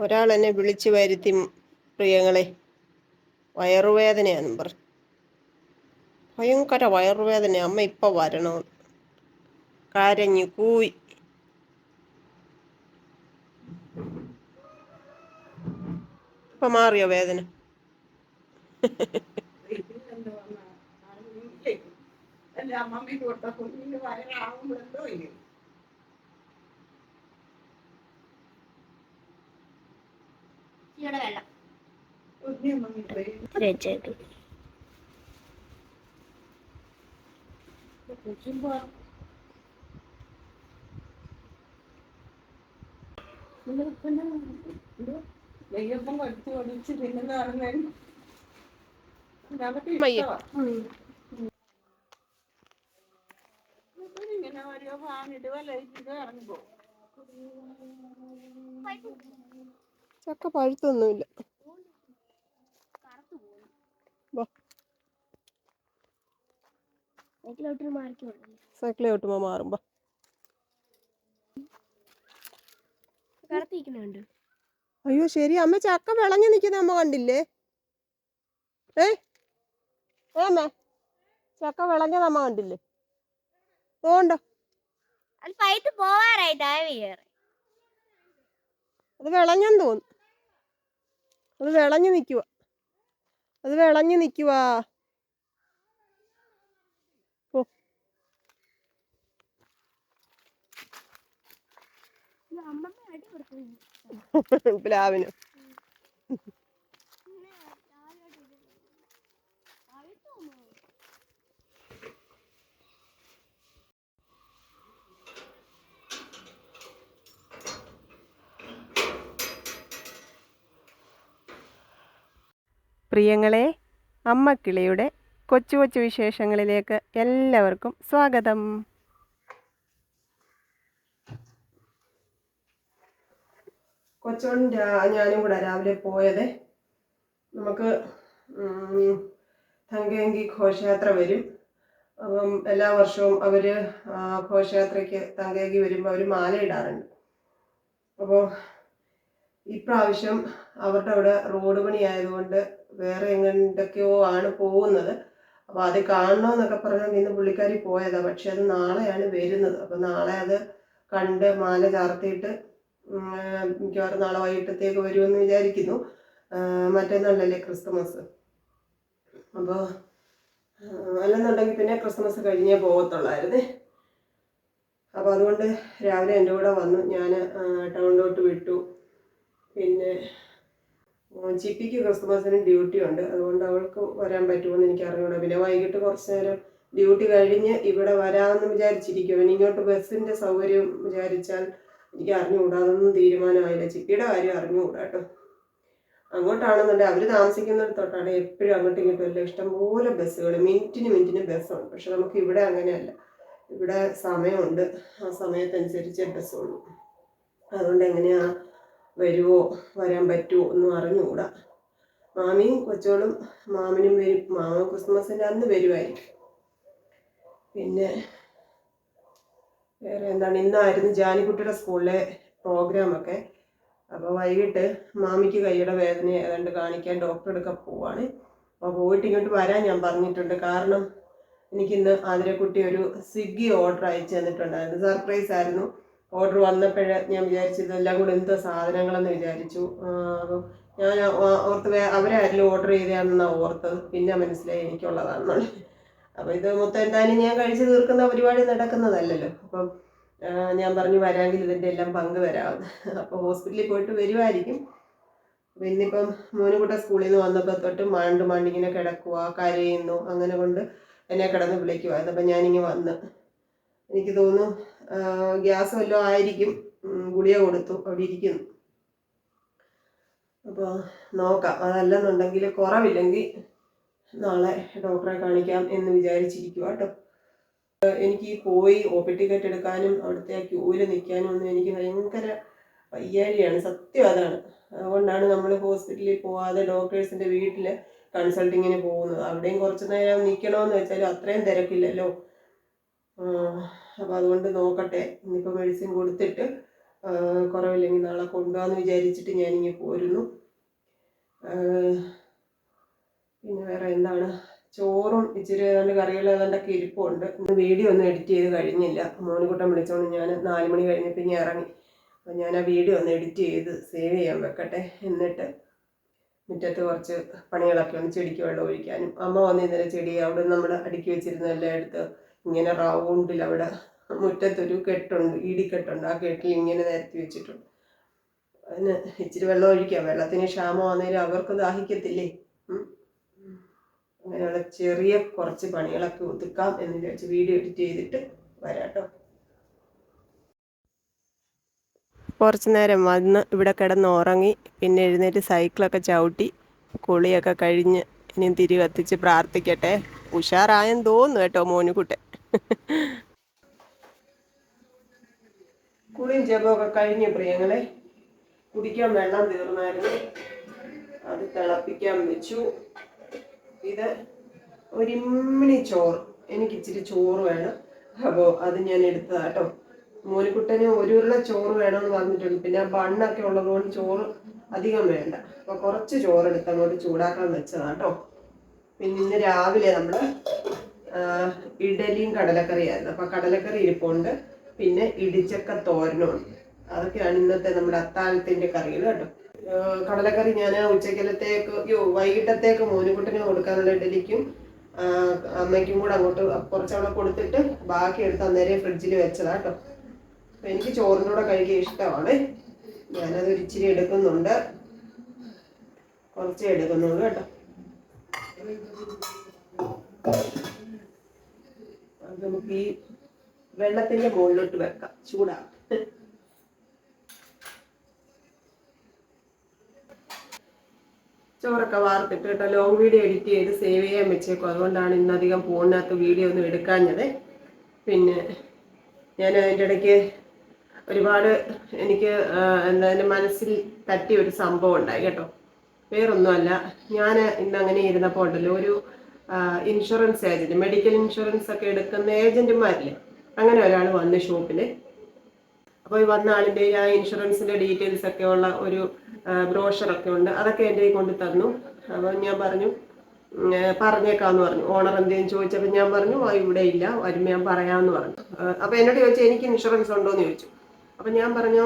ഒരാൾ എന്നെ വിളിച്ചു വരുത്തി, പ്രിയങ്ങളെ, വയറുവേദനയാണെന്നും പറഞ്ഞു. ഭയങ്കര വയറുവേദന, അമ്മ ഇപ്പം വരണം. കരഞ്ഞു കൂയി. ഇപ്പം മാറിയോ വേദന? നെയ്യപ്പം പഠിച്ചു പഠിച്ച് തിന്നുന്ന കാണുന്നതിന് ഇങ്ങനെ ഓരോ ഫാനിടുക ലൈറ്റിടുക ഇറങ്ങിപ്പോ. ചക്ക പഴുത്തൊന്നുമില്ല. സൈക്കിൾ ചവിട്ടുമ്പോ മാറുമ്പോ അയ്യോ ശരി. അമ്മ ചക്ക വിളഞ്ഞു നിൽക്കുന്ന അമ്മ കണ്ടില്ലേ? അമ്മ ചക്ക വിളഞ്ഞത് അമ്മ കണ്ടില്ലേ? തോണ്ടോ അത് വിളഞ്ഞെന്ന് തോന്നുന്നു. അത് വിളഞ്ഞു നിൽക്കുവാ. പ്ലാവിന് പ്രിയങ്ങളെ, അമ്മക്കിളിയുടെ കൊച്ചു കൊച്ചു വിശേഷങ്ങളിലേക്ക് എല്ലാവർക്കും സ്വാഗതം. കൊച്ചോളും ഞാനും കൂടെ രാവിലെ പോയത്. നമുക്ക് തങ്കയങ്കി ഘോഷയാത്ര വരും. അപ്പം എല്ലാ വർഷവും അവർ ഘോഷയാത്രയ്ക്ക് തങ്കയങ്കി വരുമ്പോൾ അവർ മാല ഇടാറുണ്ട്. അപ്പോൾ ഇപ്രാവശ്യം അവരുടെ അവിടെ റോഡ് പണി ആയതുകൊണ്ട് വേറെ എങ്ങോട്ടൊക്കെയോ ആണ് പോകുന്നത്. അപ്പോൾ അത് കാണണമെന്നൊക്കെ പറഞ്ഞാൽ ഇന്ന് പുള്ളിക്കാരി പോയതാണ്. പക്ഷെ അത് നാളെയാണ് വരുന്നത്. അപ്പോൾ നാളെ അത് കണ്ട് മാല ചാർത്തിയിട്ട് മിക്കവാറും നാളെ വൈകിട്ടത്തേക്ക് വരുമെന്ന് വിചാരിക്കുന്നു. മറ്റന്നാളല്ലേ ക്രിസ്തുമസ്. അപ്പോൾ അല്ലെന്നുണ്ടെങ്കിൽ പിന്നെ ക്രിസ്മസ് കഴിഞ്ഞേ പോകത്തുള്ളായിരുന്നേ. അപ്പോൾ അതുകൊണ്ട് രാവിലെ എൻ്റെ കൂടെ വന്നു. ഞാൻ ടൗണിലോട്ട് വിട്ടു. പിന്നെ ചിപ്പിക്ക് ക്രിസ്മസിന് ഡ്യൂട്ടി ഉണ്ട്. അതുകൊണ്ട് അവൾക്ക് വരാൻ പറ്റുമെന്ന് എനിക്ക് അറിഞ്ഞൂടാ. പിന്നെ വൈകിട്ട് കുറച്ച് നേരം ഡ്യൂട്ടി കഴിഞ്ഞ് ഇവിടെ വരാമെന്ന് വിചാരിച്ചിരിക്കും. പിന്നെ ഇങ്ങോട്ട് ബസ്സിൻ്റെ സൗകര്യം വിചാരിച്ചാൽ എനിക്ക് അറിഞ്ഞുകൂടാ. അതൊന്നും തീരുമാനമായില്ല. ചിപ്പിയുടെ കാര്യം അറിഞ്ഞുകൂടാ കേട്ടോ. അങ്ങോട്ടാണെന്നുണ്ടെങ്കിൽ അവർ താമസിക്കുന്നിടത്തോട്ടാണ് എപ്പോഴും അങ്ങോട്ടും ഇങ്ങോട്ടും എല്ലാം ഇഷ്ടംപോലെ ബസ്സുകൾ, മിനിറ്റിന് ബസ്സുണ്ട്. പക്ഷെ നമുക്ക് ഇവിടെ അങ്ങനെയല്ല. ഇവിടെ സമയമുണ്ട്. ആ സമയത്തനുസരിച്ചേ ബസ്സുള്ളൂ. അതുകൊണ്ട് എങ്ങനെയാ വരുമോ വരാൻ പറ്റുമോ ഒന്നും അറിഞ്ഞുകൂടാ. മാമിയും കൊച്ചോളും മാമനും വരും. മാമ ക്രിസ്മസിൻ്റെ അന്ന് വരുമായിരിക്കും. പിന്നെ വേറെ എന്താണ്, ഇന്നായിരുന്നു ജാനിക്കുട്ടിയുടെ സ്കൂളിലെ പ്രോഗ്രാമൊക്കെ. അപ്പോൾ വൈകിട്ട് മാമിക്ക് കൈയുടെ വേദന ഏതാണ്ട് കാണിക്കാൻ ഡോക്ടറെ എടുക്കാൻ പോവാണ്. അപ്പോൾ പോയിട്ട് ഇങ്ങോട്ട് വരാൻ ഞാൻ പറഞ്ഞിട്ടുണ്ട്. കാരണം എനിക്കിന്ന് ആതിരക്കുട്ടി ഒരു സ്വിഗ്ഗി ഓർഡർ അയച്ചു തന്നിട്ടുണ്ടായിരുന്നു. സർപ്രൈസ് ആയിരുന്നു. ഓർഡർ വന്നപ്പോൾ ഞാൻ വിചാരിച്ചു ഇതെല്ലാം കൂടെ എന്തോ സാധനങ്ങളെന്ന് വിചാരിച്ചു. അപ്പം ഞാൻ ഓർത്ത് അവരാരെങ്കിലും ഓർഡർ ചെയ്തതാണെന്നാണ് ഓർത്തത്. പിന്നെ മനസ്സിലായി എനിക്കുള്ളതാണെന്നുള്ളത്. അപ്പോൾ ഇത് മൊത്തം എന്തായാലും ഞാൻ കഴിച്ച് തീർക്കുന്ന പരിപാടി നടക്കുന്നതല്ലല്ലോ. അപ്പം ഞാൻ പറഞ്ഞു വരാമെങ്കിൽ ഇതിൻ്റെ എല്ലാം പങ്ക് തരാമെന്ന്. അപ്പോൾ ഹോസ്പിറ്റലിൽ പോയിട്ട് വരുമായിരിക്കും. അപ്പോൾ ഇന്നിപ്പം മോനുകുട്ട സ്കൂളിൽ നിന്ന് വന്നപ്പോൾ തൊട്ട് മാണ്ടിങ്ങനെ കിടക്കുക, കരയുന്നു. അങ്ങനെ കൊണ്ട് എന്നെ കിടന്ന് വിളിക്കുമായിരുന്നു. അപ്പം ഞാനിങ്ങനെ വന്ന്, എനിക്ക് തോന്നുന്നു ഗ്യാസ് വല്ലതും ആയിരിക്കും. ഗുളിക കൊടുത്തു, അവിടെ ഇരിക്കുന്നു. അപ്പോൾ നോക്കാം. അതല്ലെന്നുണ്ടെങ്കിൽ കുറവില്ലെങ്കിൽ നാളെ ഡോക്ടറെ കാണിക്കാം എന്ന് വിചാരിച്ചിരിക്കുക കേട്ടോ. എനിക്ക് പോയി OP ടിക്കറ്റ് എടുക്കാനും അവിടുത്തെ ക്യൂവിൽ നിൽക്കാനും ഒന്നും എനിക്ക് ഭയങ്കര വയ്യാഴിയാണ്. സത്യം അതാണ്. അതുകൊണ്ടാണ് നമ്മൾ ഹോസ്പിറ്റലിൽ പോവാതെ ഡോക്ടേഴ്സിൻ്റെ വീട്ടിൽ കൺസൾട്ടിങ്ങിന് പോകുന്നത്. അവിടെയും കുറച്ച് നേരം നിൽക്കണമെന്ന് വെച്ചാൽ അത്രയും തിരക്കില്ലല്ലോ. അപ്പോൾ അതുകൊണ്ട് നോക്കട്ടെ. ഇന്നിപ്പോൾ മെഡിസിൻ കൊടുത്തിട്ട് കുറവില്ലെങ്കിൽ നാളെ കൊണ്ടുപോകാമെന്ന് വിചാരിച്ചിട്ട് ഞാനിങ്ങനെ പോരുന്നു. പിന്നെ വേറെ എന്താണ്, ചോറും ഇച്ചിരി ഏതാണ്ട് കറികൾ ഏതാണ്ടൊക്കെ ഇരിപ്പുണ്ട്. വീഡിയോ ഒന്നും എഡിറ്റ് ചെയ്ത് കഴിഞ്ഞില്ല. മോനിക്കുട്ടൻ വിളിച്ചോണ്ട് ഞാൻ 4 മണി കഴിഞ്ഞപ്പോൾ ഇങ്ങനെ ഇറങ്ങി. അപ്പം ഞാൻ ആ വീഡിയോ ഒന്ന് എഡിറ്റ് ചെയ്ത് സേവ് ചെയ്യാൻ വെക്കട്ടെ. എന്നിട്ട് മുറ്റത്ത് കുറച്ച് പണികളൊക്കെ ഉണ്ട്, ചെടിക്ക് വെള്ളം ഒഴിക്കാനും. അമ്മ വന്ന് ഇന്നലെ ചെടി അവിടെ നമ്മൾ അടുക്കി വെച്ചിരുന്ന എല്ലാം എടുത്ത് ഇങ്ങനെ റൗണ്ടിൽ അവിടെ മുറ്റത്തൊരു കെട്ടുണ്ട്, ഇടിക്കെട്ടുണ്ട്. ആ കെട്ടിൽ ഇങ്ങനെ നിരത്തി വെച്ചിട്ടുണ്ട്. അതിന് ഇച്ചിരി വെള്ളം ഒഴിക്കാം. വെള്ളത്തിന് ക്ഷാമമാണെങ്കിലും അവർക്ക് ദാഹിക്കത്തില്ലേ. അങ്ങനെയുള്ള ചെറിയ കുറച്ച് പണികളൊക്കെ ഒതുക്കാം എന്ന് വിചാരിച്ച് വീഡിയോ എഡിറ്റ് ചെയ്തിട്ട് വരാട്ടോ. കുറച്ച് നേരം വന്ന് ഇവിടെ കിടന്ന് ഉറങ്ങി. പിന്നെ എഴുന്നേറ്റ് സൈക്കിളൊക്കെ ചവിട്ടി കുളിയൊക്കെ കഴിഞ്ഞ് ഇനിയും തിരി കത്തിച്ച് പ്രാർത്ഥിക്കട്ടെ. ഉഷാറായെന്ന് തോന്നുന്നു കേട്ടോ മോനുകുട്ടെ. കുളിയും ജപമൊക്കെ കഴിഞ്ഞു പ്രിയങ്ങളെ. കുടിക്കാൻ വെള്ളം തീർന്നായിരുന്നു, അത് തിളപ്പിക്കാൻ വെച്ചു. ഇത് ഒരിമ്മിണി ചോറ്, എനിക്ക് ഇച്ചിരി ചോറ് വേണം. അപ്പോൾ അത് ഞാൻ എടുത്തതാട്ടോ. മോനിക്കുട്ടന് 1 ഉരുള ചോറ് വേണമെന്ന് പറഞ്ഞിട്ടുണ്ട്. പിന്നെ ബണ്ണൊക്കെ ഉള്ളതുകൊണ്ട് ചോറ് അധികം വേണ്ട. അപ്പോൾ കുറച്ച് ചോറ് എടുത്ത് അങ്ങോട്ട് ചൂടാക്കാൻ വെച്ചതാട്ടോ. പിന്നെ ഇന്ന് രാവിലെ നമ്മൾ ഇഡലിയും കടലക്കറിയായിരുന്നു. അപ്പോൾ കടലക്കറി ഇരിപ്പുണ്ട്. പിന്നെ ഇടിച്ചക്ക തോരനുമുണ്ട്. അതൊക്കെയാണ് ഇന്നത്തെ നമ്മുടെ അത്താഴത്തിൻ്റെ കറികൾ കേട്ടോ. കടലക്കറി ഞാൻ ഉച്ചക്കലത്തേക്ക് വൈകിട്ടത്തേക്ക് മോനിക്കുട്ടന് കൊടുക്കാനുള്ള ഇഡലിക്കും അമ്മയ്ക്കും കൂടെ അങ്ങോട്ട് കുറച്ചവിടെ കൊടുത്തിട്ട് ബാക്കി എടുത്ത് അന്നേരം ഫ്രിഡ്ജിൽ വെച്ചതാട്ടോ. അപ്പം എനിക്ക് ചോറിൻ്റെ കൂടെ കഴിക്കാൻ ഇഷ്ടമാണ്. ഞാനത് ഇച്ചിരി എടുക്കുന്നുണ്ട്, കുറച്ചേ എടുക്കുന്നുള്ളൂ കേട്ടോ. അത് നമുക്ക് ഈ വെള്ളത്തിൻ്റെ മുകളിലോട്ട് വെക്കാം, ചൂടാക്കാം. ചോറൊക്കെ വാർത്തിട്ട് കേട്ടോ. ലോങ് വീഡിയോ എഡിറ്റ് ചെയ്ത് സേവ് ചെയ്യാൻ വെച്ചേക്കും. അതുകൊണ്ടാണ് ഇന്നധികം ഫോണിനകത്ത് വീഡിയോ ഒന്നും എടുക്കാഞ്ഞത്. പിന്നെ ഞാൻ അതിൻ്റെ ഇടയ്ക്ക് ഒരുപാട് എനിക്ക് എൻ്റെ മനസ്സിൽ തട്ടിയ ഒരു സംഭവം ഉണ്ടായി കേട്ടോ. വേറൊന്നുമല്ല, ഞാൻ ഇന്ന് അങ്ങനെ ഇരുന്നപ്പോൾ ഉണ്ടല്ലോ, ഒരു ഇൻഷുറൻസ് ഏജൻറ്റ്, മെഡിക്കൽ ഇൻഷുറൻസ് ഒക്കെ എടുക്കുന്ന ഏജൻറ്റുമാരില്ലേ, അങ്ങനെ ഒരാൾ വന്ന് ഷോപ്പിൽ. അപ്പോൾ ഈ വന്ന ആളിൻ്റെ ആ ഇൻഷുറൻസിൻ്റെ ഡീറ്റെയിൽസ് ഒക്കെ ഉള്ള ഒരു ബ്രോഷറൊക്കെ ഉണ്ട്. അതൊക്കെ എൻ്റെ കൊണ്ട് തന്നു. അപ്പോൾ ഞാൻ പറഞ്ഞു പറഞ്ഞേക്കാമെന്ന് പറഞ്ഞു. ഓണർ എന്തെങ്കിലും ചോദിച്ചപ്പോൾ ഞാൻ പറഞ്ഞു ഇവിടെ ഇല്ല, വരുമ്പോൾ ഞാൻ പറയാമെന്ന് പറഞ്ഞു. അപ്പോൾ എന്നോട് ചോദിച്ചു എനിക്ക് ഇൻഷുറൻസ് ഉണ്ടോ എന്ന് ചോദിച്ചു. അപ്പം ഞാൻ പറഞ്ഞു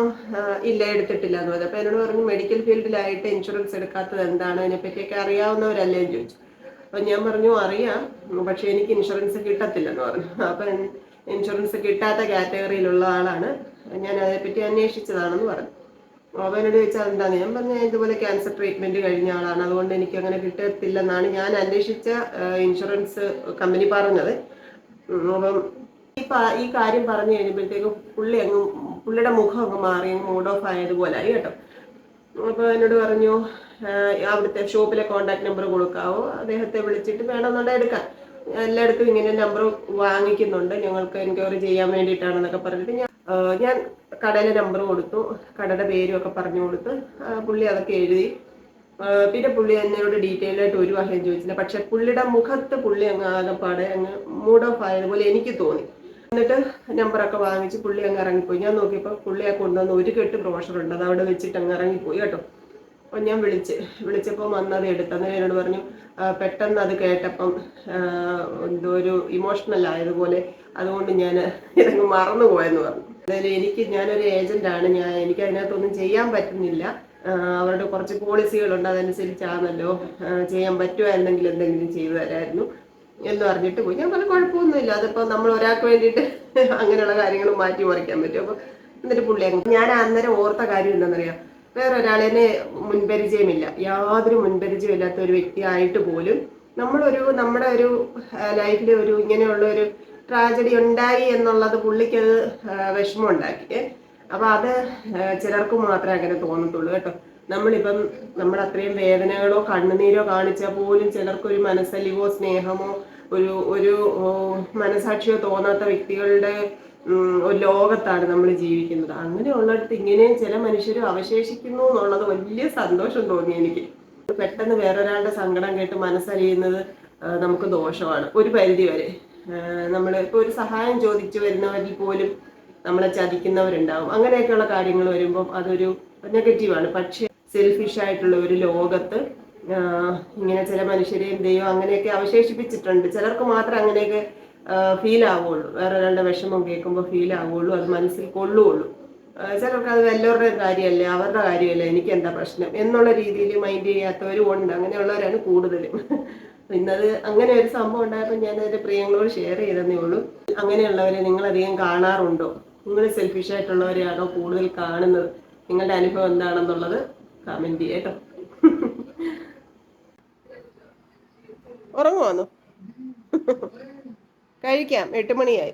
ഇല്ല, എടുത്തിട്ടില്ല എന്ന് പറഞ്ഞു. അപ്പോൾ എന്നോട് പറഞ്ഞു മെഡിക്കൽ ഫീൽഡിലായിട്ട് ഇൻഷുറൻസ് എടുക്കാത്തത് എന്താണ്, അതിനെപ്പറ്റിയൊക്കെ അറിയാവുന്നവരല്ലേ എന്ന് ചോദിച്ചു. അപ്പം ഞാൻ പറഞ്ഞു അറിയാം, പക്ഷേ എനിക്ക് ഇൻഷുറൻസ് കിട്ടത്തില്ലെന്ന് പറഞ്ഞു. അപ്പം ഇൻഷുറൻസ് കിട്ടാത്ത കാറ്റഗറിയിലുള്ള ആളാണ്, ഞാൻ അതേപ്പറ്റി അന്വേഷിച്ചതാണെന്ന് പറഞ്ഞു. അപ്പോൾ എന്നോട് ചോദിച്ചാൽ എന്താന്ന്, ഞാൻ പറഞ്ഞു ഇതുപോലെ ക്യാൻസർ ട്രീറ്റ്മെൻറ്റ് കഴിഞ്ഞ ആളാണ്, അതുകൊണ്ട് എനിക്ക് അങ്ങനെ കിട്ടത്തില്ലെന്നാണ് ഞാൻ അന്വേഷിച്ച ഇൻഷുറൻസ് കമ്പനി പറഞ്ഞത്. അപ്പം ഈ കാര്യം പറഞ്ഞു കഴിഞ്ഞപ്പോഴത്തേക്കും പുള്ളിയുടെ മുഖം അങ്ങ് മാറി, മൂഡ് ഓഫ് ആയതുപോലായി കേട്ടോ. അപ്പോൾ എന്നോട് പറഞ്ഞു അവിടുത്തെ ഷോപ്പിലെ കോൺടാക്ട് നമ്പർ കൊടുക്കാവോ, അദ്ദേഹത്തെ വിളിച്ചിട്ട് വേണമെന്നുണ്ടെങ്കിൽ എടുക്കാൻ, എല്ലായിടത്തും ഇങ്ങനെ നമ്പർ വാങ്ങിക്കുന്നുണ്ട്, ഞങ്ങൾക്ക് എൻക്വയറി ചെയ്യാൻ വേണ്ടിയിട്ടാണെന്നൊക്കെ പറഞ്ഞിട്ട് ഞാൻ കടയിലെ നമ്പർ കൊടുത്തു, കടയുടെ പേരും ഒക്കെ പറഞ്ഞു കൊടുത്ത് പുള്ളി അതൊക്കെ എഴുതി. പിന്നെ പുള്ളി എന്നോട് ഡീറ്റെയിൽ ആയിട്ട് ഒരു വകയും ചോദിച്ചില്ല. പക്ഷെ പുള്ളിയുടെ മുഖത്ത് പുള്ളി അങ്ങ് ആകെപ്പാടെ അങ്ങ് മൂഡ് ഓഫ് ആയതുപോലെ എനിക്ക് തോന്നി. എന്നിട്ട് നമ്പറൊക്കെ വാങ്ങിച്ച് പുള്ളി അങ്ങ് ഇറങ്ങിപ്പോയി. ഞാൻ പുള്ളിയെ കൊണ്ടുവന്ന് ഒരു കെട്ട് ബ്രോഷറുണ്ട്, അത് അവിടെ വെച്ചിട്ട് അങ്ങ് ഇറങ്ങിപ്പോയി കേട്ടോ. അപ്പം ഞാൻ വിളിച്ചപ്പോൾ വന്നത് എടുത്തന്നേരം എന്നോട് പറഞ്ഞു പെട്ടെന്ന് അത് കേട്ടപ്പം എന്തോ ഒരു ഇമോഷണൽ ആയതുപോലെ, അതുകൊണ്ട് ഞാൻ ഇതങ്ങ് മറന്നുപോയെന്ന് പറഞ്ഞു. അതായത് ഞാനൊരു ഏജന്റാണ്, എനിക്ക് അതിനകത്തൊന്നും ചെയ്യാൻ പറ്റുന്നില്ല, അവരുടെ കുറച്ച് പോളിസികളുണ്ട്, അതനുസരിച്ചാണല്ലോ ചെയ്യാൻ പറ്റുമായിരുന്നെങ്കിൽ എന്തെങ്കിലും ചെയ്തു തരായിരുന്നു എന്ന് പറഞ്ഞിട്ട് പോയി. ഞാൻ പറഞ്ഞു കുഴപ്പമൊന്നുമില്ല, അതിപ്പോൾ നമ്മൾ ഒരാൾക്ക് വേണ്ടിയിട്ട് അങ്ങനെയുള്ള കാര്യങ്ങൾ മാറ്റി മറിക്കാൻ പറ്റും. അപ്പോൾ എന്നിട്ട് പുള്ളി ഞാൻ അന്നേരം ഓർത്ത കാര്യം എന്താണെന്നറിയാം, വേറെ ഒരാളെന്നെ മുൻപരിചയമില്ല, യാതൊരു മുൻപരിചയമില്ലാത്ത ഒരു വ്യക്തിയായിട്ട് പോലും നമ്മുടെ ഒരു ലൈഫിൽ ഇങ്ങനെയുള്ള ഒരു ട്രാജഡി ഉണ്ടായി എന്നുള്ളത് പുള്ളിക്കത് വിഷമം ഉണ്ടാക്കി. അപ്പം അത് ചിലർക്ക് മാത്രമേ അങ്ങനെ തോന്നത്തുള്ളൂ കേട്ടോ. നമ്മളിപ്പം നമ്മുടെ അത്രയും വേദനകളോ കണ്ണുനീരോ കാണിച്ചാൽ പോലും ചിലർക്കൊരു മനസ്സലിവോ സ്നേഹമോ ഒരു മനസാക്ഷിയോ തോന്നാത്ത വ്യക്തികളുടെ ഒരു ലോകത്താണ് നമ്മൾ ജീവിക്കുന്നത്. അങ്ങനെയുള്ളിടത്ത് ഇങ്ങനെയും ചില മനുഷ്യർ അവശേഷിക്കുന്നു എന്നുള്ളത് വലിയ സന്തോഷം തോന്നി എനിക്ക്. പെട്ടെന്ന് വേറൊരാളുടെ സങ്കടം കേട്ട് മനസ്സലിയുന്നത് നമുക്ക് ദോഷമാണ് ഒരു പരിധി വരെ. നമ്മൾ ഇപ്പോൾ ഒരു സഹായം ചോദിച്ചു വരുന്നവരിൽ പോലും നമ്മളെ ചതിക്കുന്നവരുണ്ടാവും. അങ്ങനെയൊക്കെയുള്ള കാര്യങ്ങൾ വരുമ്പം അതൊരു നെഗറ്റീവാണ്. പക്ഷേ സെൽഫിഷ് ആയിട്ടുള്ള ഒരു ലോകത്ത് ഇങ്ങനെ ചില മനുഷ്യരെയും ദൈവം അങ്ങനെയൊക്കെ അവശേഷിപ്പിച്ചിട്ടുണ്ട്. ചിലർക്ക് മാത്രം അങ്ങനെയൊക്കെ ഫീൽ ആവുള്ളൂ, വേറെ ഒരാളുടെ വിഷമം കേൾക്കുമ്പോൾ ഫീൽ ആവുള്ളൂ, അത് മനസ്സിൽ കൊള്ളുകയുള്ളൂ. ചിലർക്ക് അത് എല്ലാവരുടെയും കാര്യമല്ലേ, അവരുടെ കാര്യമല്ലേ, എനിക്ക് എന്താ പ്രശ്നം എന്നുള്ള രീതിയിൽ മൈൻഡ് ചെയ്യാത്തവരും ഉണ്ട്. അങ്ങനെയുള്ളവരാണ് കൂടുതലും. ഇന്നത് അങ്ങനെ ഒരു സംഭവം ഉണ്ടായപ്പോൾ ഞാനതിൻ്റെ പ്രിയങ്ങളോട് ഷെയർ ചെയ്തതേ ഉള്ളൂ. അങ്ങനെയുള്ളവരെ നിങ്ങളധികം കാണാറുണ്ടോ? നിങ്ങൾ സെൽഫിഷ് ആയിട്ടുള്ളവരെയാണോ കൂടുതൽ കാണുന്നത്? നിങ്ങളുടെ അനുഭവം എന്താണെന്നുള്ളത് കമൻറ്റ് ചെയ്യട്ടോ. ഉറങ്ങുവാന്നോ? കഴിക്കാം, 8 മണിയായി.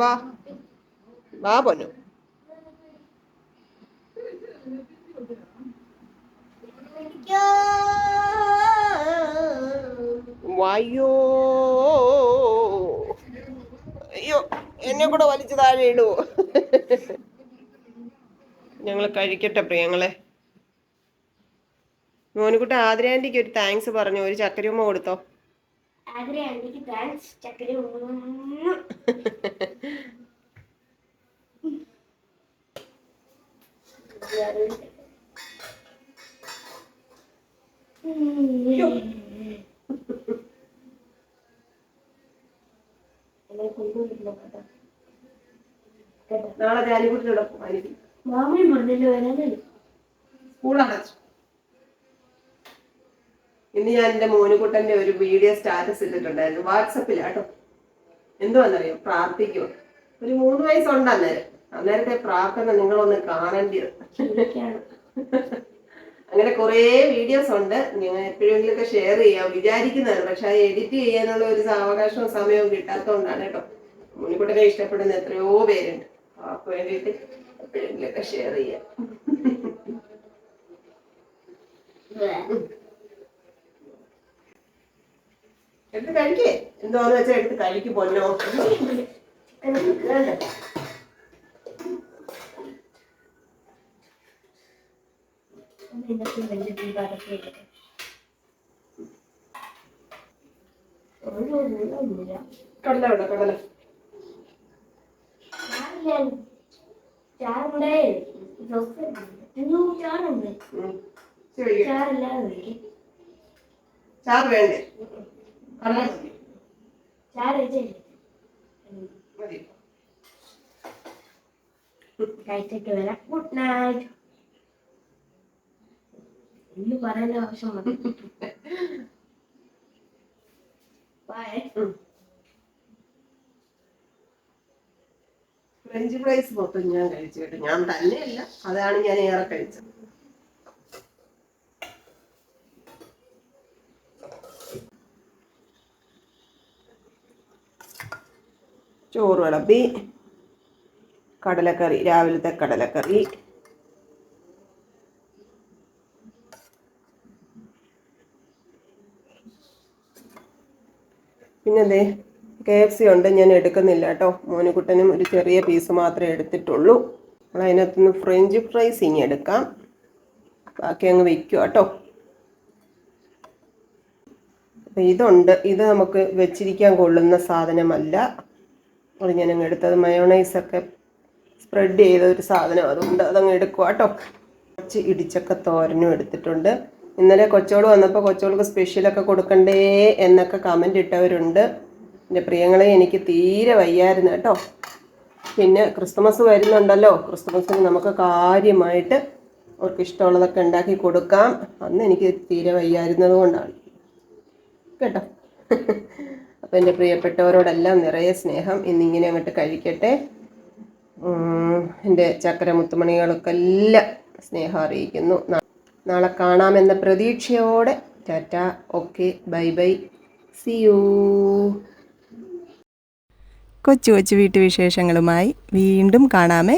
വാ വാ പൊന്നു. വായോ, അയ്യോ, എന്നെ കൂടെ വലിച്ചു താഴെ ഇടുവോ? ഞങ്ങൾ കഴിക്കട്ടെ പ്രിയങ്ങളെ. മോനുകുട്ട ആതിര ആന്റിക്ക് ഒരു താങ്ക്സ് പറഞ്ഞു, ഒരു ചക്കരയുമ്മ കൊടുത്തോ. നാളെ ജാനിക്കുട്ടിയുടെ സ്കൂൾ അടച്ചു. ഇന്ന് ഞാൻ എൻ്റെ മോനുകുട്ടൻ്റെ ഒരു വീഡിയോ സ്റ്റാറ്റസ് ഇട്ടിട്ടുണ്ടായിരുന്നു വാട്സപ്പിലാട്ടോ. എന്തുവാന്നറിയോ, പ്രാർത്ഥിക്കുക. ഒരു 3 വയസ്സുണ്ട് അന്നേരത്തെ പ്രാർത്ഥന നിങ്ങളൊന്ന് കാണേണ്ടത്. അങ്ങനെ കുറേ വീഡിയോസ് ഉണ്ട്, നിങ്ങൾ എപ്പോഴെങ്കിലുമൊക്കെ ഷെയർ ചെയ്യാം വിചാരിക്കുന്നതാണ്. പക്ഷെ അത് എഡിറ്റ് ചെയ്യാനുള്ള ഒരു സാവകാശവും സമയവും കിട്ടാത്തതുകൊണ്ടാണ് കേട്ടോ. മോനുകുട്ടനെ ഇഷ്ടപ്പെടുന്ന എത്രയോ പേരുണ്ട്, അവർക്ക് വേണ്ടിയിട്ട് എപ്പോഴെങ്കിലുമൊക്കെ ഷെയർ ചെയ്യാം. എടുത്ത് കഴിക്കേ, എന്തോന്ന് വെച്ചാൽ എടുത്ത് കഴിക്ക് പൊന്നോ. കടല വേണ്ട, കടല ചാറ് വേണ്ടേ? കടല മതി. കഴിച്ചിട്ട് വരാം. Good night. ഇന്ന് പറയേണ്ട ആവശ്യമാണ്. ഫ്രഞ്ച് ഫ്രൈസ് മൊത്തം ഞാൻ കഴിച്ചു കേട്ടോ. ഞാൻ തന്നെയല്ല, അതാണ് ഞാൻ ഏറെ കഴിച്ചത്. ചോറ് വിളമ്പി, കടലക്കറി, രാവിലത്തെ കടലക്കറി, പിന്നെന്തേ KFC ഉണ്ട്, ഞാൻ എടുക്കുന്നില്ല കേട്ടോ. മോനുകുട്ടനും ഒരു ചെറിയ പീസ് മാത്രമേ എടുത്തിട്ടുള്ളൂ. നമ്മൾ അതിനകത്തുനിന്ന് ഫ്രഞ്ച് ഫ്രൈസ് ഇനി എടുക്കാം, ബാക്കി അങ്ങ് വയ്ക്കുക കേട്ടോ. അപ്പം ഇതുണ്ട്, ഇത് നമുക്ക് വെച്ചിരിക്കാൻ കൊള്ളുന്ന സാധനമല്ല, അത് ഞാനങ്ങ് എടുത്തത്. മയോണൈസൊക്കെ സ്പ്രെഡ് ചെയ്ത ഒരു സാധനം അതുകൊണ്ട് അതങ്ങ് എടുക്കുക കേട്ടോ. കുറച്ച് ഇടിച്ചക്ക തോരനും എടുത്തിട്ടുണ്ട്. ഇന്നലെ കൊച്ചോള് വന്നപ്പോൾ കൊച്ചോൾക്ക് സ്പെഷ്യലൊക്കെ കൊടുക്കണ്ടേ എന്നൊക്കെ കമൻ്റ് ഇട്ടവരുണ്ട്. എൻ്റെ പ്രിയങ്ങളെ, എനിക്ക് തീരെ വയ്യായിരുന്നു കേട്ടോ. പിന്നെ ക്രിസ്മസ് വരുന്നുണ്ടല്ലോ, ക്രിസ്മസിന് നമുക്ക് കാര്യമായിട്ട് അവർക്ക് ഇഷ്ടമുള്ളതൊക്കെ ഉണ്ടാക്കി കൊടുക്കാം. അന്ന് എനിക്ക് തീരെ വയ്യായിരുന്നത് കൊണ്ടാണ് കേട്ടോ. അപ്പം എൻ്റെ പ്രിയപ്പെട്ടവരോടെല്ലാം നിറയെ സ്നേഹം. ഇന്നിങ്ങനെ അങ്ങോട്ട് കഴിക്കട്ടെ. എൻ്റെ ചക്കര മുത്തുമണികൾക്കെല്ലാം സ്നേഹം അറിയിക്കുന്നു. നാളെ കാണാമെന്ന പ്രതീക്ഷയോടെ tata, okay, bye bye, see you. കൊച്ചു കൊച്ചു വീട്ടുവിശേഷങ്ങളുമായി വീണ്ടും കാണാമേ.